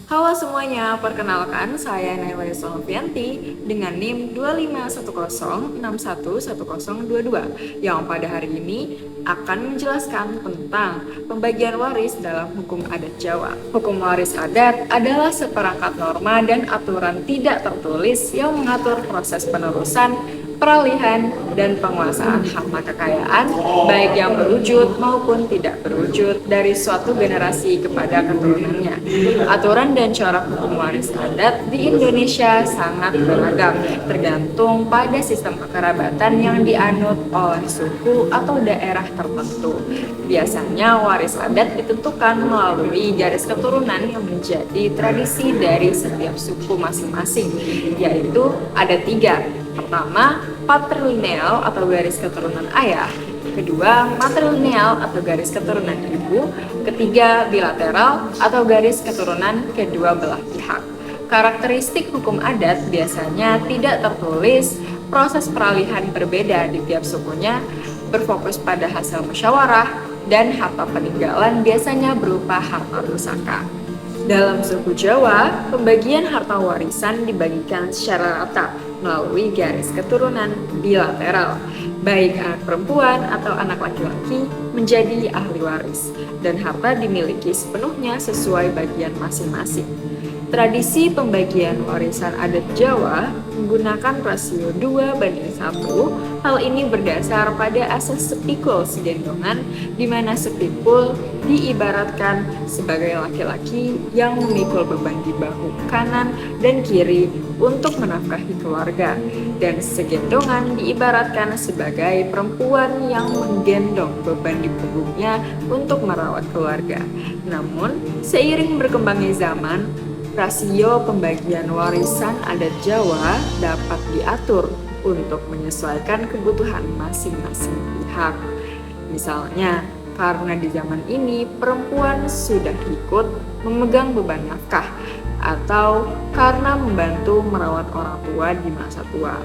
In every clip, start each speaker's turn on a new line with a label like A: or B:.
A: Halo semuanya, perkenalkan saya Naila Solvianti dengan NIM 25106111022 yang pada hari ini akan menjelaskan tentang pembagian waris dalam hukum adat Jawa. Hukum waris adat adalah seperangkat norma dan aturan tidak tertulis yang mengatur proses penerusan, peralihan, dan penguasaan harta kekayaan baik yang berwujud maupun tidak berwujud dari suatu generasi kepada keturunannya. Aturan dan corak hukum waris adat di Indonesia sangat beragam, tergantung pada sistem kekerabatan yang dianut oleh suku atau daerah tertentu. Biasanya waris adat ditentukan melalui garis keturunan yang menjadi tradisi dari setiap suku masing-masing, yaitu ada 3. Pertama, patrilineal atau garis keturunan ayah. Kedua, matrilineal atau garis keturunan ibu. Ketiga, bilateral atau garis keturunan kedua belah pihak. Karakteristik hukum adat biasanya tidak tertulis, proses peralihan berbeda di tiap sukunya, berfokus pada hasil musyawarah, dan harta peninggalan biasanya berupa harta pusaka. Dalam suku Jawa, pembagian harta warisan dibagikan secara rata melalui garis keturunan bilateral. Baik anak perempuan atau anak laki-laki menjadi ahli waris, dan harta dimiliki sepenuhnya sesuai bagian masing-masing. Tradisi pembagian warisan adat Jawa menggunakan rasio 2:1. Hal ini berdasar pada asas sepikul segendongan, di mana sepikul diibaratkan sebagai laki-laki yang memikul beban di bahu kanan dan kiri untuk menafkahi keluarga, dan segendongan diibaratkan sebagai perempuan yang menggendong beban di punggungnya untuk merawat keluarga. Namun, seiring berkembangnya zaman, rasio pembagian warisan adat Jawa dapat diatur untuk menyesuaikan kebutuhan masing-masing pihak. Misalnya, karena di zaman ini perempuan sudah ikut memegang beban nafkah, atau karena membantu merawat orang tua di masa tua.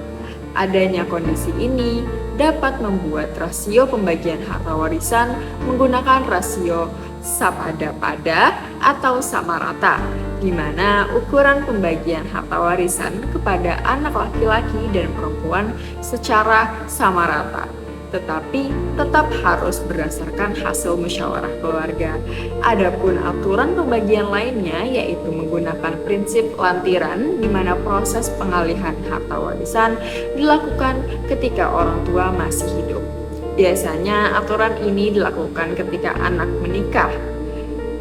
A: Adanya kondisi ini dapat membuat rasio pembagian harta warisan menggunakan rasio sapada pada atau sama rata, di mana ukuran pembagian harta warisan kepada anak laki-laki dan perempuan secara sama rata, tetapi tetap harus berdasarkan hasil musyawarah keluarga. Adapun aturan pembagian lainnya yaitu menggunakan prinsip lantiran, di mana proses pengalihan harta warisan dilakukan ketika orang tua masih hidup. Biasanya aturan ini dilakukan ketika anak menikah.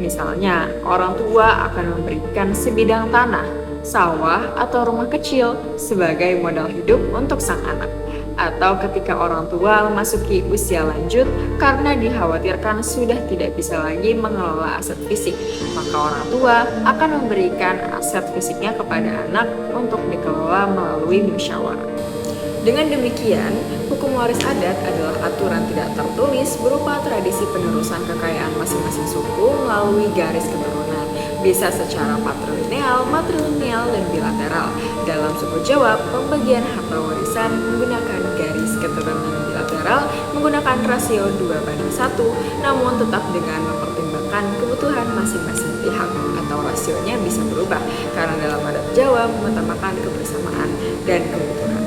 A: Misalnya, orang tua akan memberikan sebidang tanah, sawah, atau rumah kecil sebagai modal hidup untuk sang anak. Atau ketika orang tua memasuki usia lanjut karena dikhawatirkan sudah tidak bisa lagi mengelola aset fisik, maka orang tua akan memberikan aset fisiknya kepada anak untuk dikelola melalui musyawarah. Dengan demikian, hukum waris adat adalah aturan tidak tertulis berupa tradisi penerusan kekayaan masing-masing suku melalui garis keturunan, bisa secara patrilineal, matrilineal, dan bilateral. Dalam suku Jawa, pembagian harta warisan menggunakan garis keturunan bilateral menggunakan rasio 2:1, namun tetap dengan mempertimbangkan kebutuhan masing-masing pihak, atau rasionya bisa berubah karena dalam adat Jawa mengutamakan kebersamaan dan kebutuhan.